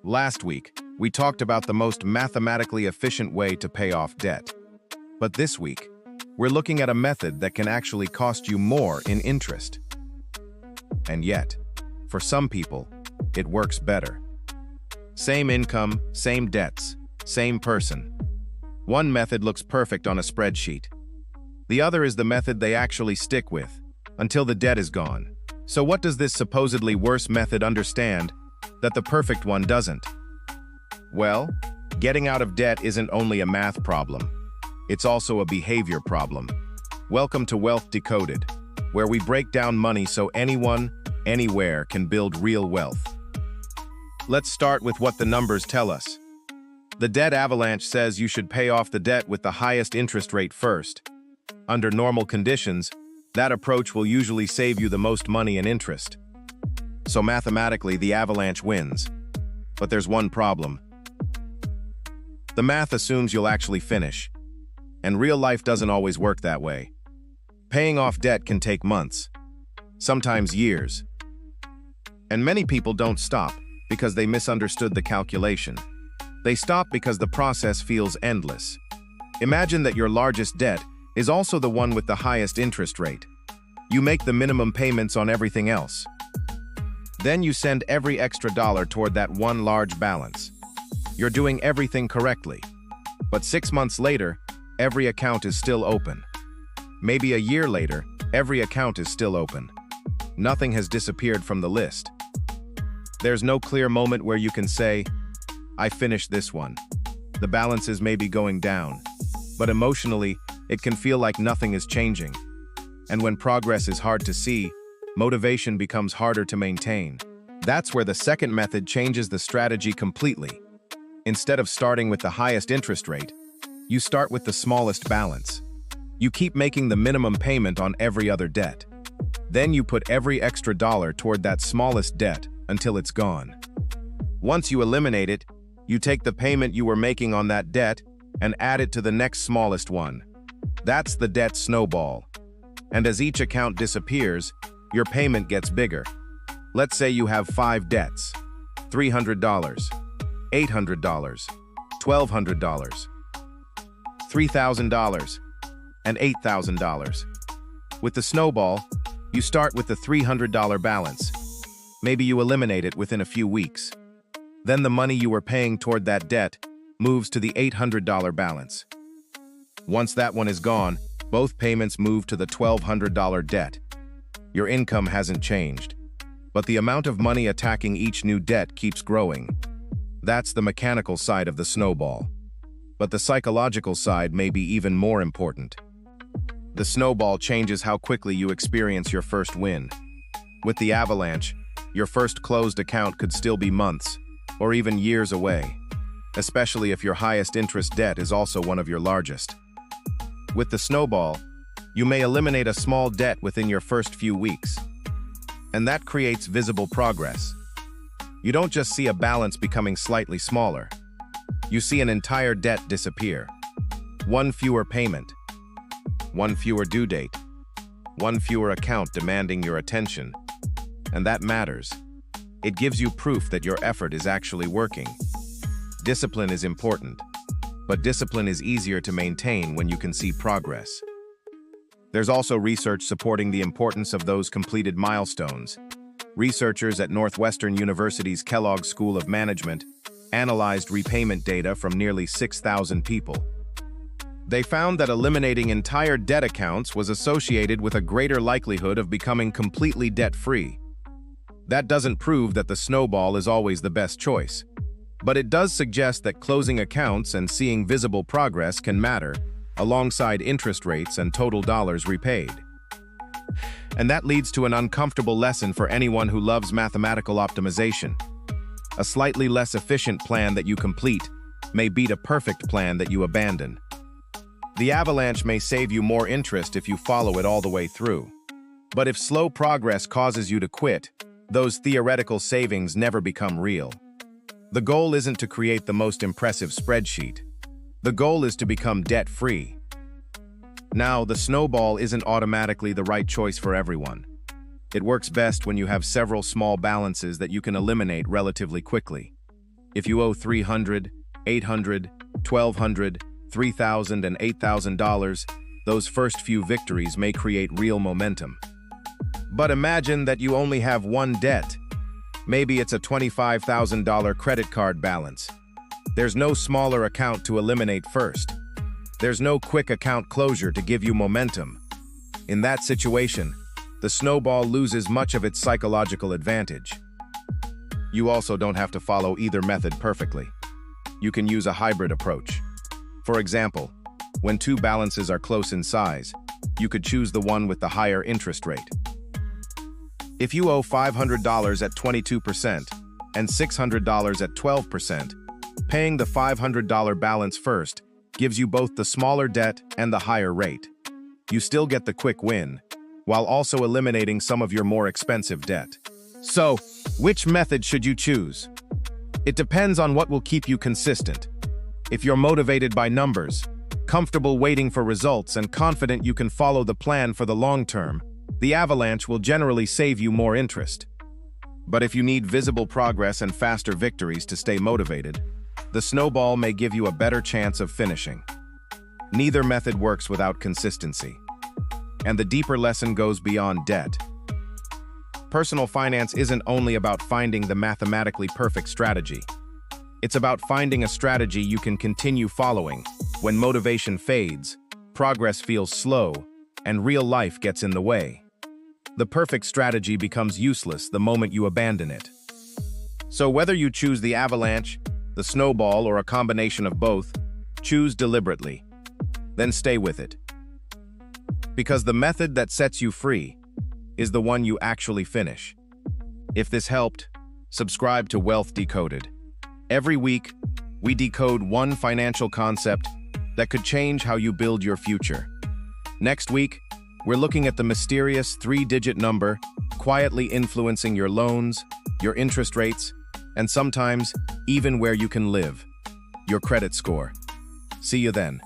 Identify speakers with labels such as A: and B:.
A: Last week, we talked about the most mathematically efficient way to pay off debt. But this week, we're looking at a method that can actually cost you more in interest. And yet, for some people, it works better. Same income, same debts, same person. One method looks perfect on a spreadsheet. The other is the method they actually stick with, until the debt is gone. So what does this supposedly worse method understand that the perfect one doesn't? Well, getting out of debt isn't only a math problem. It's also a behavior problem. Welcome to Wealth Decoded, where we break down money so anyone, anywhere can build real wealth. Let's start with what the numbers tell us. The debt avalanche says you should pay off the debt with the highest interest rate first. Under normal conditions, that approach will usually save you the most money in interest. So mathematically, the avalanche wins. But there's one problem. The math assumes you'll actually finish. And real life doesn't always work that way. Paying off debt can take months, sometimes years. And many people don't stop because they misunderstood the calculation. They stop because the process feels endless. Imagine that your largest debt is also the one with the highest interest rate. You make the minimum payments on everything else. Then you send every extra dollar toward that one large balance. You're doing everything correctly. But 6 months later, every account is still open. Maybe a year later, every account is still open. Nothing has disappeared from the list. There's no clear moment where you can say, I finished this one. The balances may be going down, but emotionally, it can feel like nothing is changing. And when progress is hard to see, motivation becomes harder to maintain. That's where the second method changes the strategy completely. Instead of starting with the highest interest rate, you start with the smallest balance. You keep making the minimum payment on every other debt. Then you put every extra dollar toward that smallest debt until it's gone. Once you eliminate it, you take the payment you were making on that debt and add it to the next smallest one. That's the debt snowball. And as each account disappears, your payment gets bigger. Let's say you have 5 debts: $300, $800, $1,200, $3,000, and $8,000. With the snowball, you start with the $300 balance. Maybe you eliminate it within a few weeks. Then the money you were paying toward that debt moves to the $800 balance. Once that one is gone, both payments move to the $1,200 debt. Your income hasn't changed, but the amount of money attacking each new debt keeps growing. That's the mechanical side of the snowball. But the psychological side may be even more important. The snowball changes how quickly you experience your first win. With the avalanche, your first closed account could still be months, or even years away, especially if your highest interest debt is also one of your largest. With the snowball, you may eliminate a small debt within your first few weeks, and that creates visible progress. You don't just see a balance becoming slightly smaller. You see an entire debt disappear. One fewer payment, one fewer due date, one fewer account demanding your attention. And that matters. It gives you proof that your effort is actually working. Discipline is important, but discipline is easier to maintain when you can see progress. There's also research supporting the importance of those completed milestones. Researchers at Northwestern University's Kellogg School of Management analyzed repayment data from nearly 6,000 people. They found that eliminating entire debt accounts was associated with a greater likelihood of becoming completely debt-free. That doesn't prove that the snowball is always the best choice, but it does suggest that closing accounts and seeing visible progress can matter, alongside interest rates and total dollars repaid. And that leads to an uncomfortable lesson for anyone who loves mathematical optimization. A slightly less efficient plan that you complete may beat a perfect plan that you abandon. The avalanche may save you more interest if you follow it all the way through. But if slow progress causes you to quit, those theoretical savings never become real. The goal isn't to create the most impressive spreadsheet. The goal is to become debt-free. Now, the snowball isn't automatically the right choice for everyone. It works best when you have several small balances that you can eliminate relatively quickly. If you owe $300, $800, $1,200, $3,000, and $8,000, those first few victories may create real momentum. But imagine that you only have one debt. Maybe it's a $25,000 credit card balance. There's no smaller account to eliminate first. There's no quick account closure to give you momentum. In that situation, the snowball loses much of its psychological advantage. You also don't have to follow either method perfectly. You can use a hybrid approach. For example, when two balances are close in size, you could choose the one with the higher interest rate. If you owe $500 at 22% and $600 at 12%, paying the $500 balance first gives you both the smaller debt and the higher rate. You still get the quick win, while also eliminating some of your more expensive debt. So, which method should you choose? It depends on what will keep you consistent. If you're motivated by numbers, comfortable waiting for results, and confident you can follow the plan for the long term, the avalanche will generally save you more interest. But if you need visible progress and faster victories to stay motivated, the snowball may give you a better chance of finishing. Neither method works without consistency. And the deeper lesson goes beyond debt. Personal finance isn't only about finding the mathematically perfect strategy. It's about finding a strategy you can continue following when motivation fades, progress feels slow, and real life gets in the way. The perfect strategy becomes useless the moment you abandon it. So whether you choose the avalanche, the snowball, or a combination of both, choose deliberately. Then stay with it. Because the method that sets you free is the one you actually finish. If this helped, subscribe to Wealth Decoded. Every week, we decode one financial concept that could change how you build your future. Next week, we're looking at the mysterious 3-digit number quietly influencing your loans, your interest rates, and sometimes even where you can live, your credit score. See you then.